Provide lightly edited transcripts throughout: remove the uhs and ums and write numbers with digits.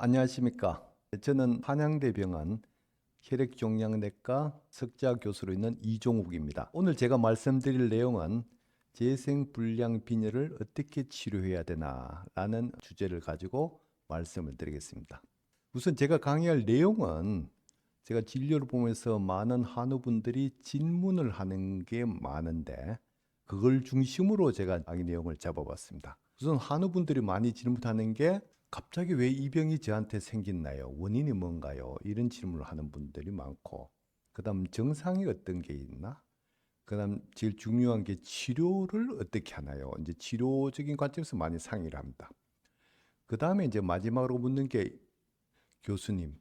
안녕하십니까. 저는 한양대병원 혈액종양내과 석좌 교수로 있는 이종욱입니다. 오늘 제가 말씀드릴 내용은 재생불량 빈혈을 어떻게 치료해야 되나 라는 주제를 가지고 말씀을 드리겠습니다. 우선 제가 강의할 내용은 제가 진료를 보면서 많은 한우분들이 질문을 하는 게 많은데 그걸 중심으로 제가 강의 내용을 잡아봤습니다. 우선 한우분들이 많이 질문하는 게 갑자기 왜 이 병이 저한테 생겼나요? 원인이 뭔가요? 이런 질문을 하는 분들이 많고, 그 다음 증상이 어떤 게 있나? 그 다음 제일 중요한 게 치료를 어떻게 하나요? 이제 치료적인 관점에서 많이 상의를 합니다. 그 다음에 이제 마지막으로 묻는 게 교수님,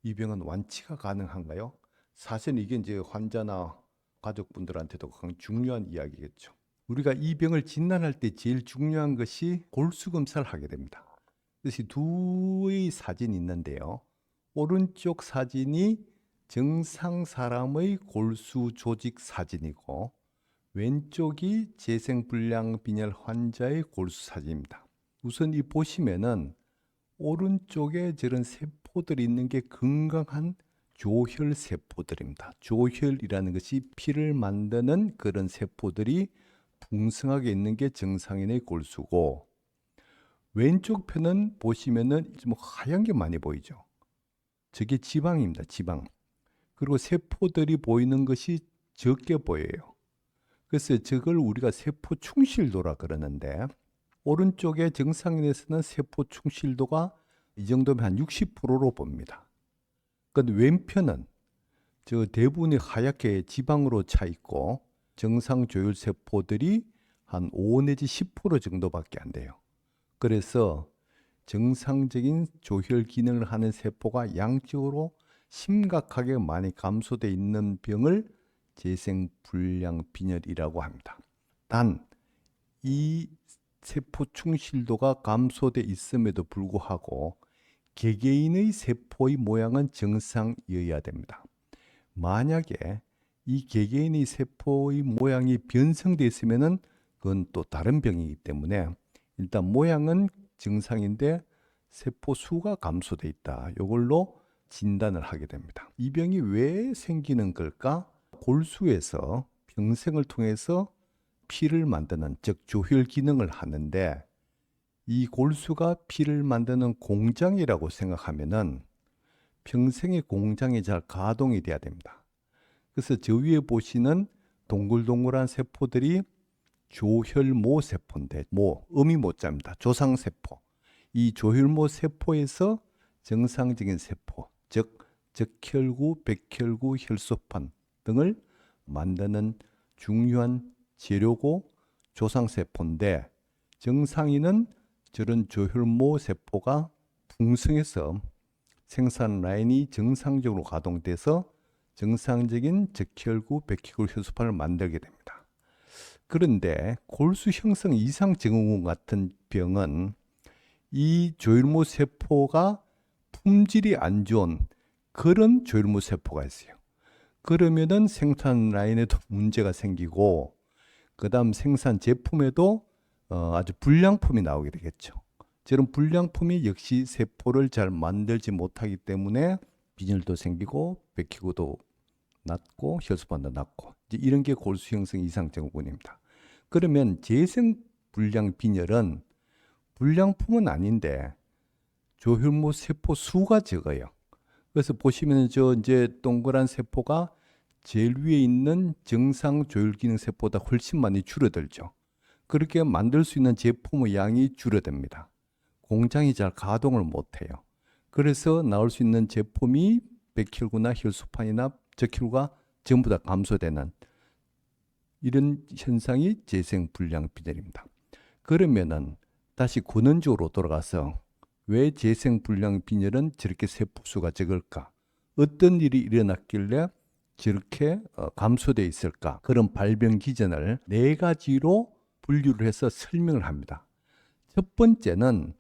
이 병은 완치가 가능한가요? 사실 이게 이제 환자나 가족분들한테도 굉장히 중요한 이야기겠죠. 우리가 이 병을 진단할 때 제일 중요한 것이 골수 검사를 하게 됩니다. 그것이 두의 사진이 있는데요. 오른쪽 사진이 정상 사람의 골수 조직 사진이고 왼쪽이 재생불량 빈혈 환자의 골수 사진입니다. 우선 이 보시면은 오른쪽에 저런 세포들이 있는 게 건강한 조혈 세포들입니다. 조혈이라는 것이 피를 만드는 그런 세포들이 풍성하게 있는 게 정상인의 골수고, 왼쪽 편은 보시면은 좀 하얀 게 많이 보이죠. 저게 지방입니다. 지방. 그리고 세포들이 보이는 것이 적게 보여요. 그래서 저걸 우리가 세포 충실도라 그러는데, 오른쪽에 정상인에서는 세포 충실도가 이 정도면 한 60%로 봅니다. 그런데 왼편은 저 대부분이 하얗게 지방으로 차 있고 정상 조혈 세포들이 한 5 내지 10% 정도밖에 안 돼요. 그래서 정상적인 조혈 기능을 하는 세포가 양적으로 심각하게 많이 감소되어 있는 병을 재생불량 빈혈이라고 합니다. 단, 이 세포 충실도가 감소되어 있음에도 불구하고 개개인의 세포의 모양은 정상이어야 됩니다. 만약에 이 개개인의 세포의 모양이 변성되어 있으면 그건 또 다른 병이기 때문에 일단 모양은 정상인데 세포 수가 감소돼 있다. 이걸로 진단을 하게 됩니다. 이 병이 왜 생기는 걸까? 골수에서 병생을 통해서 피를 만드는, 즉 조혈 기능을 하는데, 이 골수가 피를 만드는 공장이라고 생각하면은 평생의 공장이 잘 가동이 돼야 됩니다. 그래서 저 위에 보시는 동글동글한 세포들이 조혈모 세포인데, 음이 모자입니다. 조상세포. 이 조혈모 세포에서 정상적인 세포, 즉 적혈구, 백혈구, 혈소판 등을 만드는 중요한 재료고 조상세포인데, 정상인은 저런 조혈모 세포가 풍성해서 생산 라인이 정상적으로 가동돼서 정상적인 적혈구, 백혈구, 혈소판을 만들게 됩니다. 그런데 골수 형성 이상 증후군 같은 병은 이 조혈모 세포가 품질이 안 좋은 그런 조혈모 세포가 있어요. 그러면은 생산 라인에도 문제가 생기고, 그 다음 생산 제품에도 아주 불량품이 나오게 되겠죠. 저런 불량품이 역시 세포를 잘 만들지 못하기 때문에 빈혈도 생기고 백혈구도 낮고 혈소판도 낮고, 이제 이런 게 골수 형성 이상 증후군입니다. 그러면 재생불량 빈혈은 불량품은 아닌데 조혈모 세포 수가 적어요. 그래서 보시면 저 이제 동그란 세포가 제일 위에 있는 정상 조혈 기능 세포보다 훨씬 많이 줄어들죠. 그렇게 만들 수 있는 제품의 양이 줄어듭니다. 공장이 잘 가동을 못해요. 그래서 나올 수 있는 제품이 백혈구나 혈소판이나 적혈구가 전부 다 감소되는 이런 현상이 재생불량 빈혈입니다. 그러면은 다시 근원적으로 돌아가서 왜 재생불량 빈혈은 저렇게 세포수가 적을까? 어떤 일이 일어났길래 저렇게 감소되어 있을까? 그런 발병 기전을 네 가지로 분류를 해서 설명을 합니다. 첫 번째는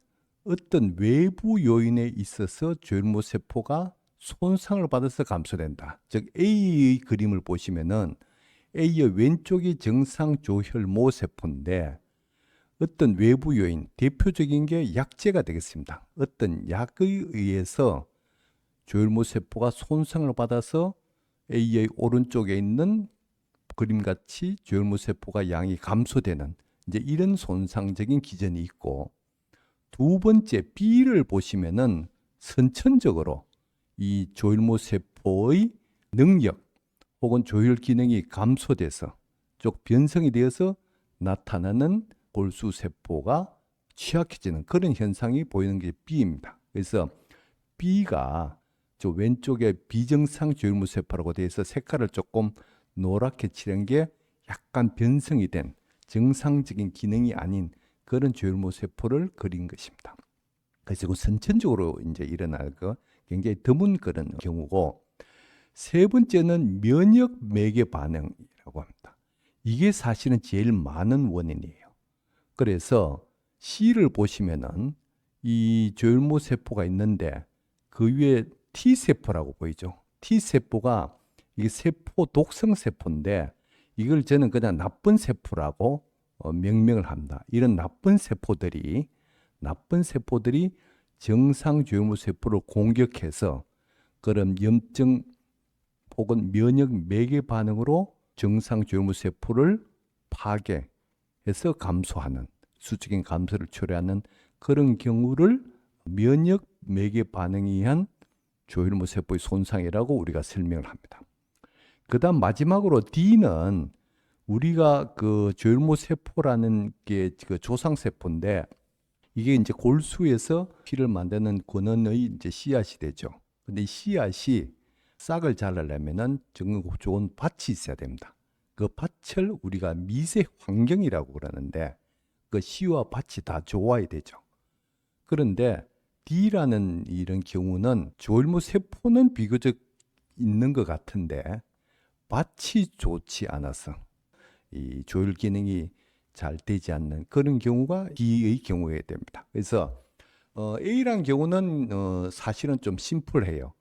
어떤 외부 요인에 있어서 조혈모 세포가 손상을 받아서 감소된다. 즉 A의 그림을 보시면은 A의 왼쪽이 정상 조혈모 세포인데 어떤 외부 요인, 대표적인 게 약제가 되겠습니다. 어떤 약에 의해서 조혈모 세포가 손상을 받아서 A의 오른쪽에 있는 그림같이 조혈모 세포가 양이 감소되는 이제 이런 손상적인 기전이 있고, 두 번째 B를 보시면은 선천적으로 이 조혈모 세포의 능력 혹은 조혈 기능이 감소돼서 쪽 변성이 되어서 나타나는 골수 세포가 취약해지는 그런 현상이 보이는 게 B입니다. 그래서 B가 저 왼쪽에 비정상 조혈모 세포라고 되어 있어 색깔을 조금 노랗게 칠한 게 약간 변성이 된 정상적인 기능이 아닌 그런 조혈모 세포를 그린 것입니다. 그래서 그 선천적으로 이제 일어날 거 굉장히 드문 그런 경우고, 세 번째는 면역 매개 반응이라고 합니다. 이게 사실은 제일 많은 원인이에요. 그래서 C를 보시면은 이 조혈모 세포가 있는데 그 위에 T세포라고 보이죠. T세포가 이게 세포 독성 세포인데 이걸 저는 그냥 나쁜 세포라고 명명을 합니다. 이런 나쁜 세포들이 정상 조혈모 세포를 공격해서 그런 염증 혹은 면역 매개 반응으로 정상 조혈모 세포를 파괴해서 감소하는, 수적인 감소를 초래하는 그런 경우를 면역 매개 반응에 의한 조혈모 세포의 손상이라고 우리가 설명을 합니다. 그다음 마지막으로 D는 우리가 그 조혈모 세포라는 게 그 조상 세포인데 이게 이제 골수에서 피를 만드는 근원의 이제 씨앗이 되죠. 근데 이 씨앗이 싹을 자라려면은 좋은 밭이 있어야 됩니다. 그 밭을 우리가 미세 환경이라고 그러는데 그 씨와 밭이 다 좋아야 되죠. 그런데 D라는 이런 경우는 조혈모 세포는 비교적 있는 것 같은데 밭이 좋지 않아서 이 조혈 기능이 잘 되지 않는 그런 경우가 D의 경우에 됩니다. 그래서 A라는 경우는 사실은 좀 심플해요.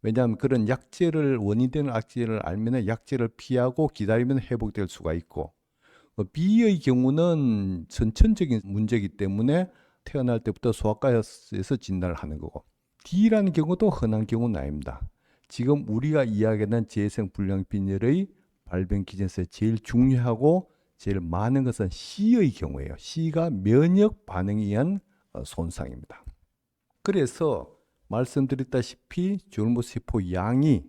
왜냐하면 그런 약제를 원인되는 약제를 알면 약제를 피하고 기다리면 회복될 수가 있고, B의 경우는 선천적인 문제이기 때문에 태어날 때부터 소아과에서 진단을 하는 거고, D라는 경우도 흔한 경우는 아닙니다. 지금 우리가 이야기하는 재생 불량 빈혈의 발병 기전에서 제일 중요하고 제일 많은 것은 C의 경우예요. C가 면역 반응에 의한 손상입니다. 그래서 말씀드렸다시피 조혈모 세포 양이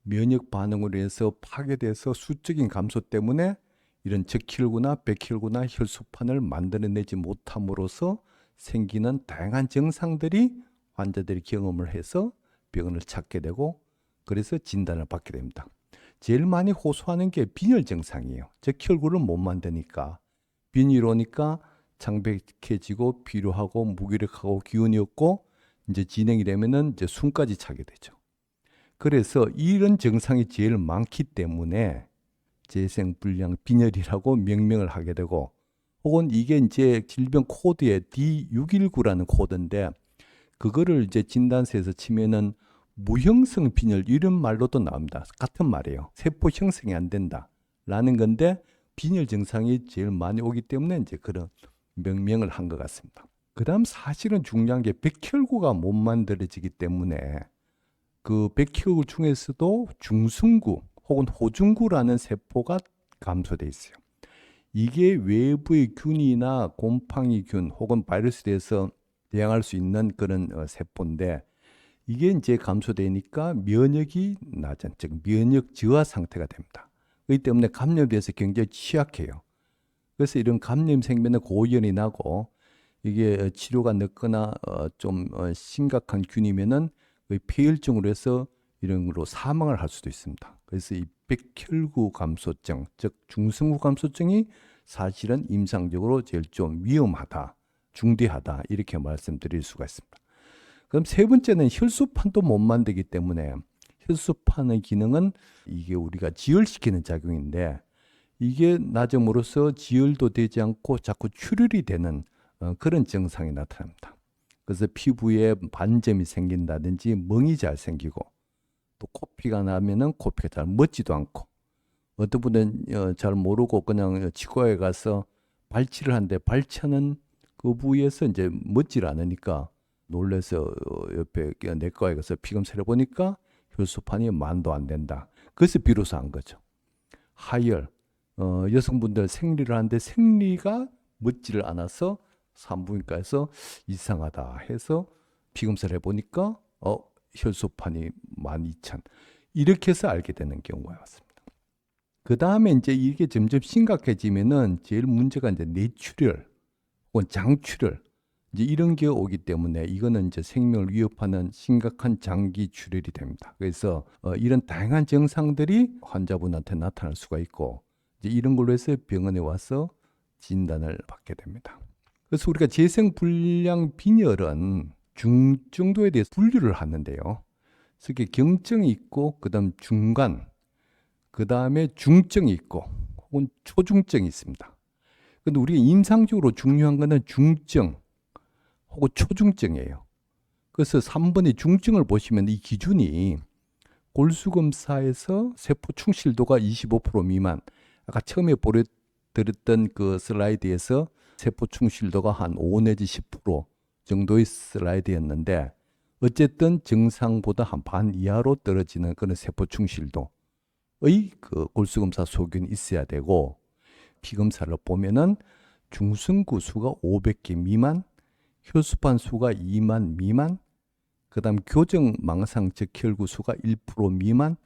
면역 반응으로 해서 파괴돼서 수적인 감소 때문에 이런 적혈구나 백혈구나 혈소판을 만들어내지 못함으로써 생기는 다양한 증상들이 환자들이 경험을 해서 병원을 찾게 되고 그래서 진단을 받게 됩니다. 제일 많이 호소하는 게 빈혈 증상이에요. 적혈구를 못 만드니까 빈혈이 오니까 창백해지고 피로하고 무기력하고 기운이 없고 이제 진행이 되면은 이제 숨까지 차게 되죠. 그래서 이런 증상이 제일 많기 때문에 재생불량 빈혈이라고 명명을 하게 되고, 혹은 이게 이제 질병 코드에 D619라는 코드인데 그거를 이제 진단서에서 치면은 무형성 빈혈 이런 말로도 나옵니다. 같은 말이에요. 세포 형성이 안 된다라는 건데 빈혈 증상이 제일 많이 오기 때문에 이제 그런 명명을 한 것 같습니다. 그다음 사실은 중요한 게 백혈구가 못 만들어지기 때문에 그 백혈구 중에서도 중순구 혹은 호중구라는 세포가 감소돼 있어요. 이게 외부의 균이나 곰팡이균 혹은 바이러스에 대해서 대항할 수 있는 그런 세포인데 이게 이제 감소되니까 면역이 낮은, 즉 면역 저하 상태가 됩니다. 그렇기 때문에 감염에 대해서 굉장히 취약해요. 그래서 이런 감염 생기면 고열이 나고 이게 치료가 늦거나 좀 심각한 균이면은 폐혈증으로 해서 이런 걸로 사망을 할 수도 있습니다. 그래서 이 백혈구 감소증, 즉 중성구 감소증이 사실은 임상적으로 제일 좀 위험하다, 중대하다 이렇게 말씀드릴 수가 있습니다. 그럼 세 번째는 혈소판도 못 만들기 때문에 혈소판의 기능은 이게 우리가 지혈시키는 작용인데 이게 낮음으로써 지혈도 되지 않고 자꾸 출혈이 되는 그런 증상이 나타납니다. 그래서 피부에 반점이 생긴다든지 멍이 잘 생기고 또 코피가 나면은 코피가 잘 멎지도 않고 어떤 분은 잘 모르고 그냥 치과에 가서 발치를 하는데 발치하는 그 부위에서 이제 멋질 않으니까 놀래서 옆에 내과에 가서 피검사를 해보니까 혈소판이 만도 안 된다. 그래서 비로소 한 거죠. 하열, 여성분들 생리를 하는데 생리가 멋지를 않아서 산부인과에서 이상하다 해서 피검사를 해보니까 혈소판이 12,000 이렇게 해서 알게 되는 경우가 많습니다. 그 다음에 이제 이게 점점 심각해지면은 제일 문제가 이제 뇌출혈 혹은 장출혈 이제 이런 게 오기 때문에 이거는 이제 생명을 위협하는 심각한 장기 출혈이 됩니다. 그래서 이런 다양한 증상들이 환자분한테 나타날 수가 있고 이제 이런 걸로 해서 병원에 와서 진단을 받게 됩니다. 그래서 우리가 재생불량 빈혈은 중증도에 대해서 분류를 하는데요. 그래서 경증이 있고 그다음 중간, 그다음에 중증이 있고 혹은 초중증이 있습니다. 근데 우리가 임상적으로 중요한 거는 중증 혹은 초중증이에요. 그래서 3번의 중증을 보시면 이 기준이 골수검사에서 세포 충실도가 25% 미만, 아까 처음에 보여드렸던 그 슬라이드에서 세포 충실도가 한 5 내지 10% 정도의 슬라이드였는데 어쨌든 정상보다 한 반 이하로 떨어지는 그런 세포 충실도의 그 골수검사 소견이 있어야 되고, 피검사를 보면은 중성구 수가 500개 미만, 혈소판 수가 2만 미만, 그 다음 교정 망상 적혈구 수가 1% 미만,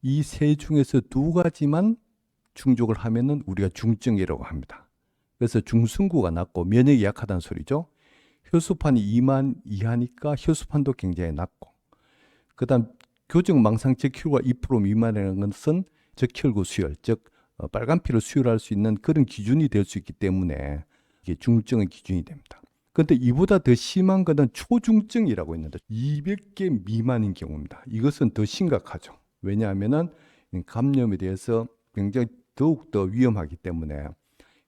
이 세 중에서 두 가지만 충족을 하면은 우리가 중증이라고 합니다. 그래서 중성구가 낮고 면역이 약하다는 소리죠. 혈소판이 2만 이하니까 혈소판도 굉장히 낮고, 그 다음 교정 망상 적혈구가 2% 미만이라는 것은 적혈구 수혈, 즉 빨간 피를 수혈할 수 있는 그런 기준이 될 수 있기 때문에 이게 중증의 기준이 됩니다. 그런데 이보다 더 심한 것은 초중증이라고 있는데 200개 미만인 경우입니다. 이것은 더 심각하죠. 왜냐하면 감염에 대해서 굉장히 더욱더 위험하기 때문에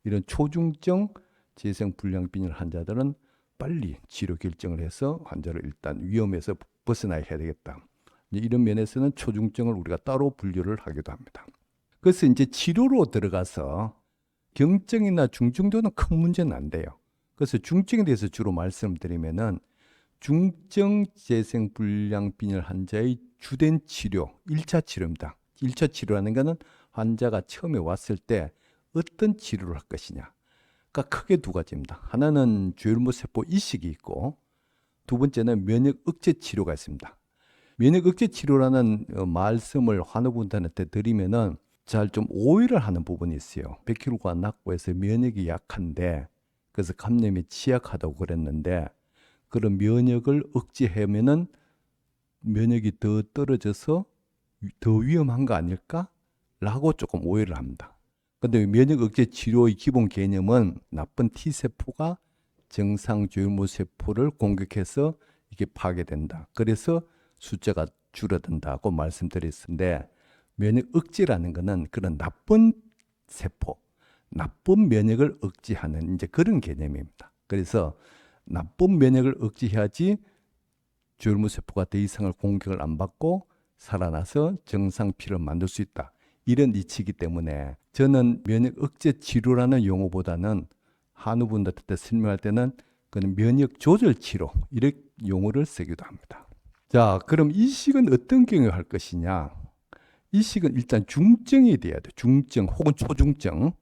이런 초중증 재생불량 빈혈 환자들은 빨리 치료 결정을 해서 환자를 일단 위험에서 벗어나야 되겠다. 이런 면에서는 초중증을 우리가 따로 분류를 하기도 합니다. 그래서 이제 치료로 들어가서 경증이나 중증도는 큰 문제는 안 돼요. 그래서 중증에 대해서 주로 말씀드리면은 중증 재생불량 빈혈 환자의 주된 치료, 1차 치료입니다. 1차 치료라는 것은 환자가 처음에 왔을 때 어떤 치료를 할 것이냐. 그러니까 크게 두 가지입니다. 하나는 죄율모세포 이식이 있고 두 번째는 면역 억제 치료가 있습니다. 면역 억제 치료라는 말씀을 환우분들한테 드리면은 잘 좀 오해를 하는 부분이 있어요. 백혈구가 낮고 해서 면역이 약한데 그래서 감염에 취약하다고 그랬는데 그런 면역을 억제하면은 면역이 더 떨어져서 더 위험한 거 아닐까? 라고 조금 오해를 합니다. 그런데 면역 억제 치료의 기본 개념은 나쁜 T세포가 정상 조혈모세포를 공격해서 이게 파괴된다. 그래서 숫자가 줄어든다고 말씀드렸는데 면역 억제라는 것은 그런 나쁜 세포, 나쁜 면역을 억제하는 이제 그런 개념입니다. 그래서 나쁜 면역을 억제해야지 조혈모세포가 더 이상을 공격을 안 받고 살아나서 정상 피를 만들 수 있다. 이런 이치이기 때문에 저는 면역 억제 치료라는 용어보다는 한우분들한테 설명할 때는 그는 면역 조절 치료 이런 용어를 쓰기도 합니다. 자, 그럼 이식은 어떤 경우에 할 것이냐? 이식은 일단 중증이 돼야 돼. 중증 혹은 초중증.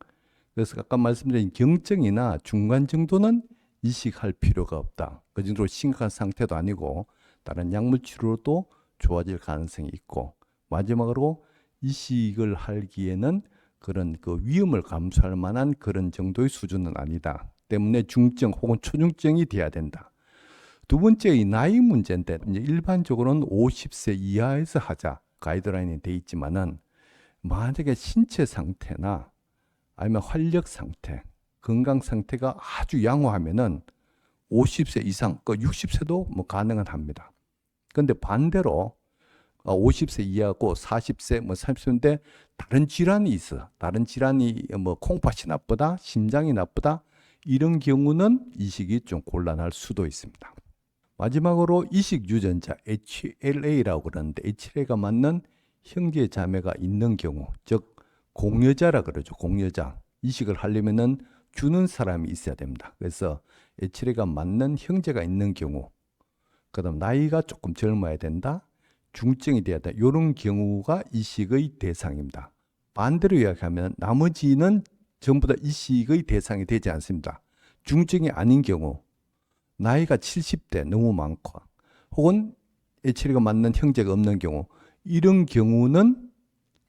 그래서 아까 말씀드린 경증이나 중간 정도는 이식할 필요가 없다. 그 정도로 심각한 상태도 아니고 다른 약물 치료로도 좋아질 가능성이 있고, 마지막으로 이식을 하기에는 그런 그 위험을 감수할 만한 그런 정도의 수준은 아니다. 때문에 중증 혹은 초중증이 돼야 된다. 두 번째 이 나이 문제인데 이제 일반적으로는 50세 이하에서 하자 가이드라인이 돼 있지만은 만약에 신체 상태나 아니면 활력 상태, 건강 상태가 아주 양호하면은 50세 이상, 그 60세도 뭐 가능은 합니다. 그런데 반대로 50세 이하고 40세, 뭐 30세인데 다른 질환이 있어. 다른 질환이 뭐 콩팥이 나쁘다, 심장이 나쁘다 이런 경우는 이식이 좀 곤란할 수도 있습니다. 마지막으로 이식 유전자 HLA라고 그러는데 HLA가 맞는 형제 자매가 있는 경우, 즉 공여자라 그러죠. 공여자. 이식을 하려면은 주는 사람이 있어야 됩니다. 그래서 HLA가 맞는 형제가 있는 경우, 그다음 나이가 조금 젊어야 된다, 중증이 돼야 된다. 이런 경우가 이식의 대상입니다. 반대로 이야기하면 나머지는 전부 다 이식의 대상이 되지 않습니다. 중증이 아닌 경우, 나이가 70대 너무 많고 혹은 HLA가 맞는 형제가 없는 경우, 이런 경우는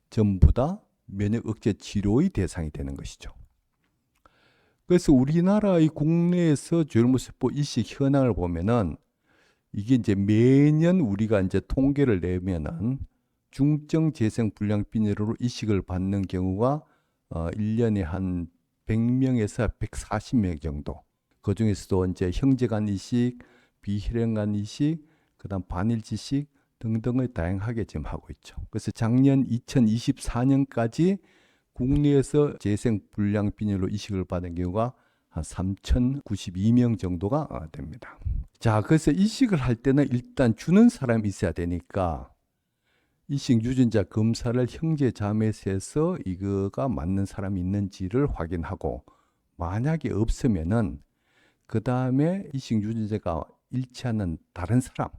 전부 다 면역 억제 치료의 대상이 되는 것이죠. 그래서 우리나라의 국내에서 조혈모세포 이식 현황을 보면은 이게 이제 매년 우리가 이제 통계를 내면은 중증 재생 불량 빈혈으로 이식을 받는 경우가 1년에 한 100명에서 140명 정도. 그 중에서도 이제 형제 간 이식, 비혈행 간 이식, 그다음 반일지식 등등을 다양하게 지금 하고 있죠. 그래서 작년 2024년까지 국내에서 재생 불량 빈혈로 이식을 받은 경우가 한 3,092명 정도가 됩니다. 자, 그래서 이식을 할 때는 일단 주는 사람이 있어야 되니까 이식 유전자 검사를 형제 자매에서 이거가 맞는 사람이 있는지를 확인하고, 만약에 없으면은 그 다음에 이식 유전자가 일치하는 다른 사람,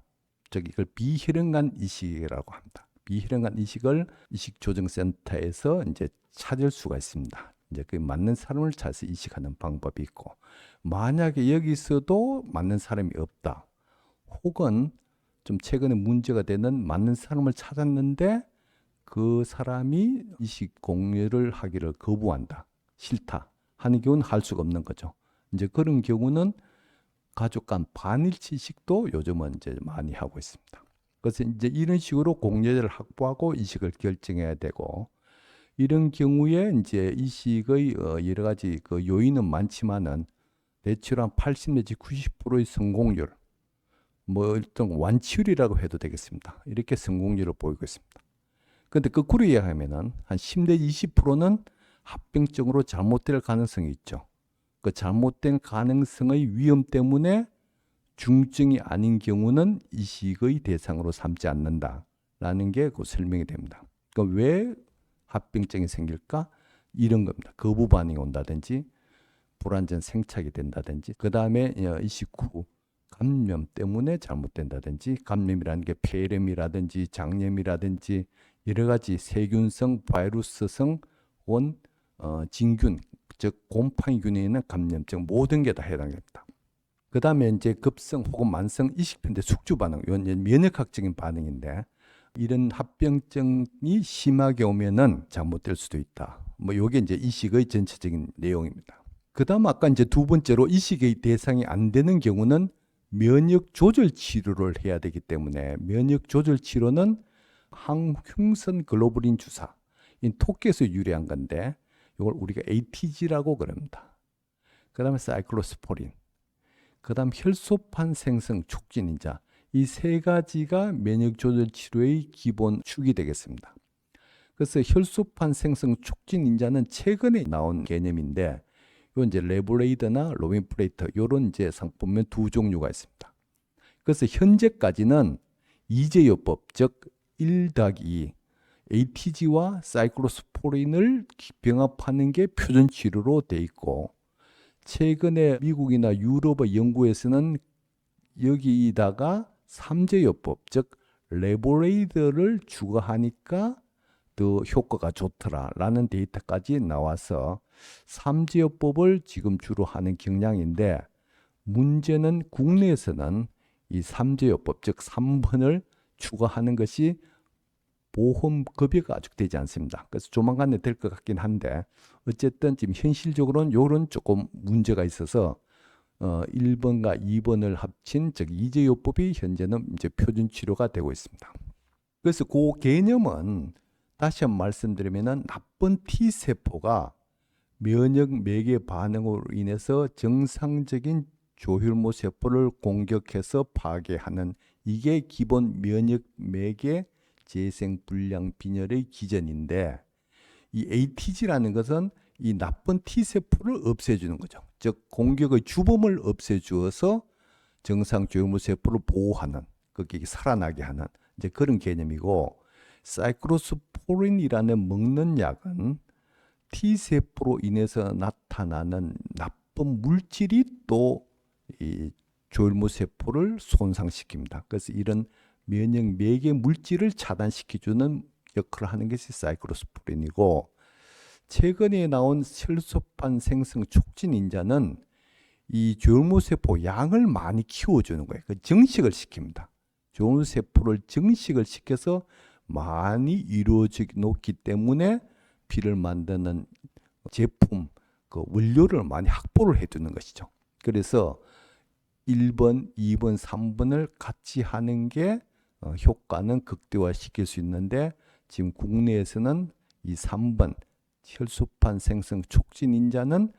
즉 이걸 비혈흔간 이식이라고 합니다. 비혈흔간 이식을 이식조정센터에서 이제 찾을 수가 있습니다. 이제 그 맞는 사람을 찾아서 이식하는 방법이 있고, 만약에 여기서도 맞는 사람이 없다, 혹은 좀 최근에 문제가 되는 맞는 사람을 찾았는데 그 사람이 이식 공유를 하기를 거부한다, 싫다 하는 경우는 할 수가 없는 거죠. 이제 그런 경우는 가족 간 반일치 이식도 요즘은 이제 많이 하고 있습니다. 그래서 이제 이런 식으로 공여자를 확보하고 이식을 결정해야 되고, 이런 경우에 이제 이식의 여러 가지 그 요인은 많지만은 대체로 한 80 내지 90%의 성공률, 뭐 일단 완치율이라고 해도 되겠습니다. 이렇게 성공률을 보이고 있습니다. 그런데 거꾸로 이야기하면은 한 10 내지 20%는 합병증으로 잘못될 가능성이 있죠. 그 잘못된 가능성의 위험 때문에 중증이 아닌 경우는 이식의 대상으로 삼지 않는다라는 게 그 설명이 됩니다. 그러니까 왜 합병증이 생길까? 이런 겁니다. 거부 반응이 온다든지 불완전 생착이 된다든지, 그 다음에 이식 후 감염 때문에 잘못된다든지, 감염이라는 게 폐렴이라든지 장염이라든지 여러 가지 세균성, 바이러스성 혹은 진균, 즉 곰팡이균에 있는 감염증, 모든 게 다 해당됩니다. 그 다음에 이제 급성 혹은 만성 이식편대 숙주 반응, 이건 면역학적인 반응인데, 이런 합병증이 심하게 오면은 잘못될 수도 있다. 뭐 요게 이제 이식의 전체적인 내용입니다. 그 다음 아까 이제 두 번째로 이식의 대상이 안 되는 경우는 면역 조절 치료를 해야 되기 때문에, 면역 조절 치료는 항흉선 글로불린 주사, 이 토끼에서 유래한 건데 이걸 우리가 ATG라고 그럽니다. 그 다음에 사이클로스포린, 그 다음 혈소판 생성 촉진인자, 이 세 가지가 면역 조절 치료의 기본 축이 되겠습니다. 그래서 혈소판 생성 촉진 인자는 최근에 나온 개념인데, 이건 이제 레보레이드나 로민프레이터 이런 이제 상품면 두 종류가 있습니다. 그래서 현재까지는 이제요법, 즉 1-2 ATG와 사이클로스포린을 병합하는 게 표준 치료로 돼 있고, 최근에 미국이나 유럽의 연구에서는 여기다가 3제요법, 즉 레보레이드를 추가하니까 더 효과가 좋더라라는 데이터까지 나와서 3제요법을 지금 주로 하는 경향인데, 문제는 국내에서는 이 3제요법, 즉 3번을 추가하는 것이 보험 급여가 아직 되지 않습니다. 그래서 조만간에 될 것 같긴 한데, 어쨌든 지금 현실적으로는 이런 조금 문제가 있어서 1번과 2번을 합친 즉 이제요법이 현재는 이제 표준 치료가 되고 있습니다. 그래서 그 개념은 다시 한번 말씀드리면은, 나쁜 T 세포가 면역 매개 반응으로 인해서 정상적인 조혈모 세포를 공격해서 파괴하는, 이게 기본 면역 매개 재생 불량 빈혈의 기전인데, 이 ATG라는 것은 이 나쁜 T 세포를 없애주는 거죠. 즉 공격의 주범을 없애주어서 정상 조혈모 세포를 보호하는, 그게 살아나게 하는 이제 그런 개념이고, 사이클로스포린이라는 먹는 약은 T세포로 인해서 나타나는 나쁜 물질이 또 이 조혈모세포를 손상시킵니다. 그래서 이런 면역 매개 물질을 차단시켜주는 역할을 하는 것이 사이클로스포린이고, 최근에 나온 혈소판 생성 촉진 인자는 이 조혈모세포 양을 많이 키워주는 거예요. 그 증식을 시킵니다. 조혈모세포를 증식을 시켜서 많이 이루어져 놓기 때문에 피를 만드는 제품, 그 원료를 많이 확보를 해두는 것이죠. 그래서 1번, 2번, 3번을 같이 하는 게 효과는 극대화시킬 수 있는데, 지금 국내에서는 이 3번 혈소판 생성 촉진 인자는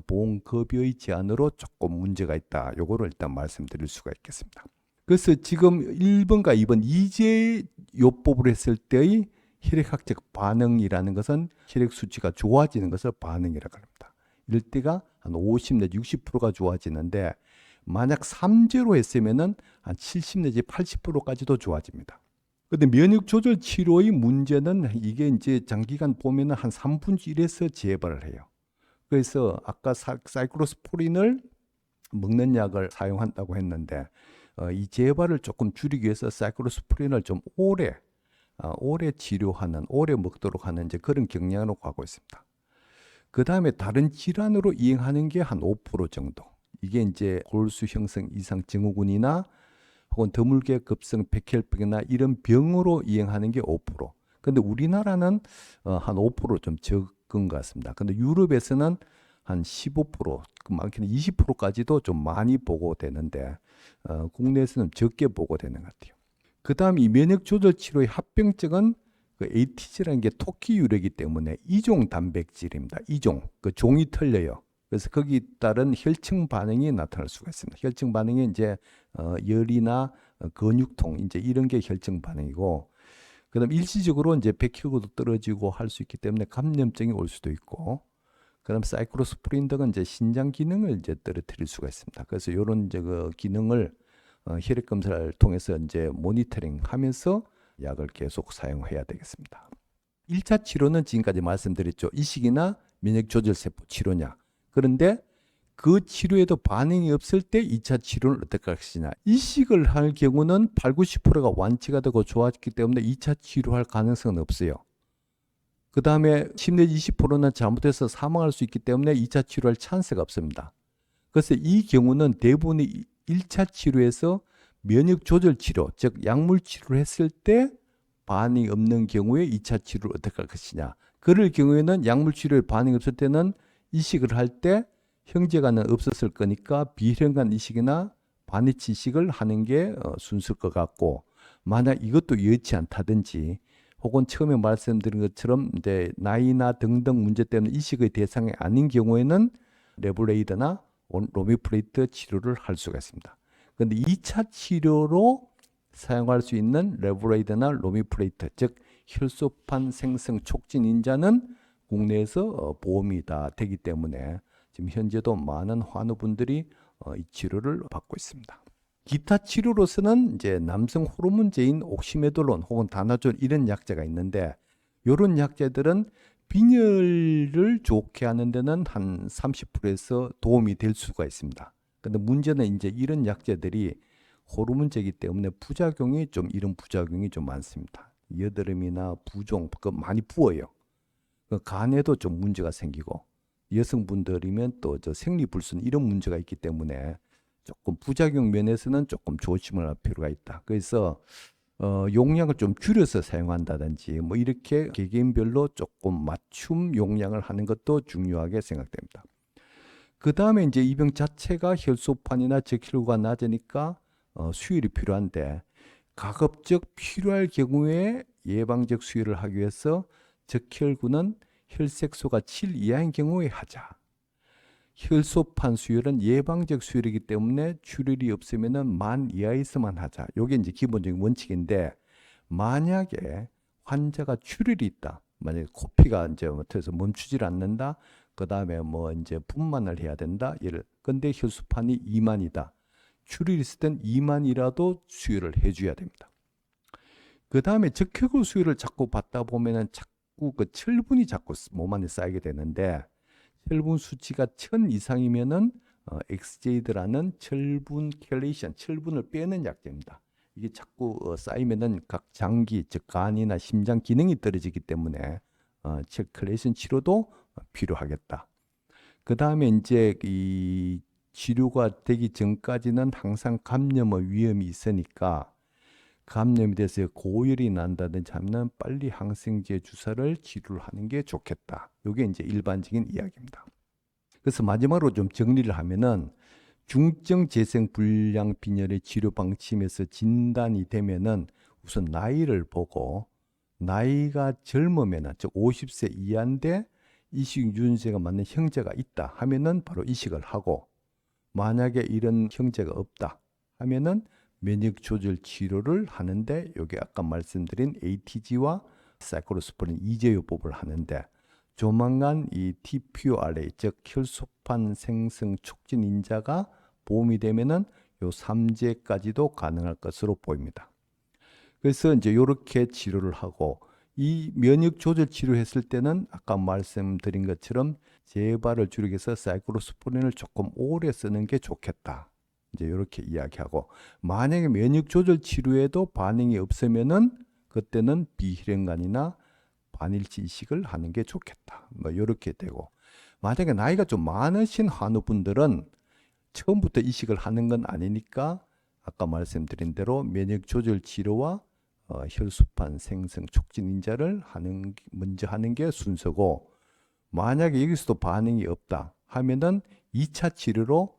보험급여의 제한으로 조금 문제가 있다. 요거를 일단 말씀드릴 수가 있겠습니다. 그래서 지금 1번과 2번 이제요법을 했을 때의 혈액학적 반응이라는 것은 혈액 수치가 좋아지는 것을 반응이라고 합니다. 이럴 때가 한 50 내지 60%가 좋아지는데, 만약 3제로 했으면은 한 70 내지 80%까지도 좋아집니다. 근데 면역 조절 치료의 문제는 이게 이제 장기간 보면은 한 3분의 1에서 재발을 해요. 그래서 아까 사이클로스포린을 먹는 약을 사용한다고 했는데, 이 재발을 조금 줄이기 위해서 사이클로스포린을 좀 오래 치료하는, 오래 먹도록 하는 이제 그런 경향으로 가고 있습니다. 그 다음에 다른 질환으로 이행하는 게 한 5% 정도. 이게 이제 골수 형성 이상 증후군이나 혹은 드물게 급성 백혈병이나 이런 병으로 이행하는 게 5%. 근데 우리나라는 한 5% 좀 적은 것 같습니다. 근데 유럽에서는 한 15%, 많게는 20%까지도 좀 많이 보고되는데, 국내에서는 적게 보고되는 것 같아요. 그 다음 이 면역 조절 치료의 합병증은 그 ATG라는 게 토끼 유래이기 때문에 이종 단백질입니다. 이종, 그 종이 틀려요. 그래서 거기에 따른 혈청 반응이 나타날 수가 있습니다. 혈청 반응이 이제 열이나 근육통 이제 이런 게 혈청 반응이고, 그다음 일시적으로 이제 백혈구도 떨어지고 할 수 있기 때문에 감염증이 올 수도 있고, 그다음 사이클로스포린 등은 이제 신장 기능을 이제 떨어뜨릴 수가 있습니다. 그래서 이런 이제 그 기능을 혈액 검사를 통해서 이제 모니터링하면서 약을 계속 사용해야 되겠습니다. 1차 치료는 지금까지 말씀드렸죠. 이식이나 면역조절세포 치료냐. 그런데 그 치료에도 반응이 없을 때 2차 치료는 어떻게 할 것이냐. 이식을 할 경우는 8, 90%가 완치가 되고 좋아졌기 때문에 2차 치료할 가능성은 없어요. 그 다음에 10 내지 20%는 잘못해서 사망할 수 있기 때문에 2차 치료할 찬스가 없습니다. 그래서 이 경우는 대부분의 1차 치료에서 면역 조절 치료, 즉 약물 치료를 했을 때 반응이 없는 경우에 2차 치료를 어떻게 할 것이냐. 그럴 경우에는 약물 치료에 반응이 없을 때는 이식을 할 때 형제간은 없었을 거니까 비혈관 이식이나 반이치 이식을 하는 게 순서일 것 같고, 만약 이것도 여의치 않다든지 혹은 처음에 말씀드린 것처럼 이제 나이나 등등 문제 때문에 이식의 대상이 아닌 경우에는 레브레이드나 로미프레이트 치료를 할 수가 있습니다. 그런데 2차 치료로 사용할 수 있는 레브레이드나 로미프레이트, 즉 혈소판 생성 촉진 인자는 국내에서 보험이 다 되기 때문에 지금 현재도 많은 환우분들이 이 치료를 받고 있습니다. 기타 치료로서는 이제 남성 호르몬제인 옥시메돌론 혹은 다나졸 이런 약제가 있는데, 이런 약제들은 빈혈을 좋게 하는 데는 한 30%에서 도움이 될 수가 있습니다. 근데 문제는 이제 이런 약제들이 호르몬제이기 때문에 이런 부작용이 좀 많습니다. 여드름이나 부종, 많이 부어요. 간에도 좀 문제가 생기고, 여성분들이면 또 생리불순 이런 문제가 있기 때문에 조금 부작용 면에서는 조금 조심을 할 필요가 있다. 그래서 용량을 좀 줄여서 사용한다든지 뭐 이렇게 개개인별로 조금 맞춤 용량을 하는 것도 중요하게 생각됩니다. 그 다음에 이제 이 병 자체가 혈소판이나 적혈구가 낮으니까 수혈이 필요한데, 가급적 필요할 경우에 예방적 수혈을 하기 위해서 적혈구는 혈색소가 7 이하인 경우에 하자. 혈소판 수혈은 예방적 수혈이기 때문에 출혈이 없으면은 만 이하에서만 하자. 이게 이제 기본적인 원칙인데, 만약에 환자가 출혈이 있다. 만약에 코피가 이제 못해서 멈추질 않는다. 그 다음에 뭐 이제 분만을 해야 된다. 근데 혈소판이 2만이다. 출혈이 있을 땐 2만이라도 수혈을 해줘야 됩니다. 그 다음에 적혈구 수혈을 자꾸 받다 보면은 자꾸 자꾸 그 철분이 자꾸 몸 안에 쌓이게 되는데 철분 수치가 1000 이상이면은 엑스제이드라는 철분 켈레이션, 철분을 빼는 약제입니다. 이게 자꾸 쌓이면은 각 장기, 즉 간이나 심장 기능이 떨어지기 때문에 켈레이션 치료도 필요하겠다. 그 다음에 이제 이 치료가 되기 전까지는 항상 감염의 위험이 있으니까 감염이 돼서 고열이 난다든지 하면 빨리 항생제 주사를 치료를 하는 게 좋겠다. 이게 이제 일반적인 이야기입니다. 그래서 마지막으로 좀 정리를 하면은 중증 재생 불량 빈혈의 치료 방침에서 진단이 되면은 우선 나이를 보고 나이가 젊으면은 즉 50세 이하인데 이식 유전자가 맞는 형제가 있다 하면은 바로 이식을 하고 만약에 이런 형제가 없다 하면은 면역 조절 치료를 하는데 여기 아까 말씀드린 ATG와 사이클로스포린 이제요법을 하는데 조만간 이 TPORA 즉 혈소판 생성 촉진 인자가 보험이 되면은 요 3제까지도 가능할 것으로 보입니다. 그래서 이제 이렇게 치료를 하고 이 면역 조절 치료했을 때는 아까 말씀드린 것처럼 재발을 줄이기 위해서 사이클로스포린을 조금 오래 쓰는 게 좋겠다. 이제 이렇게 이야기하고 만약에 면역 조절 치료에도 반응이 없으면은 그때는 비혈행간이나 반일치 이식을 하는 게 좋겠다. 뭐 이렇게 되고 만약에 나이가 좀 많으신 환우분들은 처음부터 이식을 하는 건 아니니까 아까 말씀드린 대로 면역 조절 치료와 혈소판 생성 촉진 인자를 먼저 하는 게 순서고 만약에 여기서도 반응이 없다 하면은 2차 치료로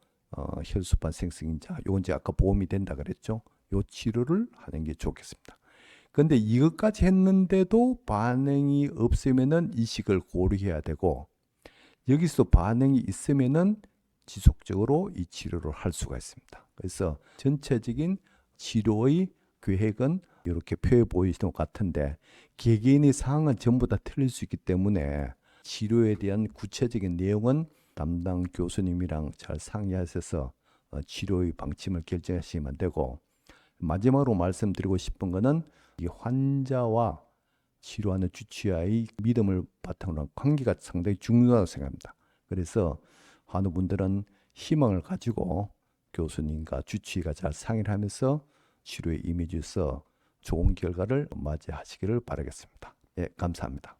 혈소판 생성 인자 요건 이제 아까 보험이 된다 그랬죠. 요 치료를 하는 게 좋겠습니다. 근데 이것까지 했는데도 반응이 없으면은 이식을 고려해야 되고 여기서 반응이 있으면은 지속적으로 이 치료를 할 수가 있습니다. 그래서 전체적인 치료의 계획은 이렇게 표해 보이시는 것 같은데 개개인의 상황은 전부 다 틀릴 수 있기 때문에 치료에 대한 구체적인 내용은 담당 교수님이랑 잘 상의하셔서 치료의 방침을 결정하시면 되고 마지막으로 말씀드리고 싶은 것은 이 환자와 치료하는 주치의의 믿음을 바탕으로 한 관계가 상당히 중요하다고 생각합니다. 그래서 환우분들은 희망을 가지고 교수님과 주치의가 잘 상의를 하면서 치료에 임해주셔서 좋은 결과를 맞이하시기를 바라겠습니다. 예, 감사합니다.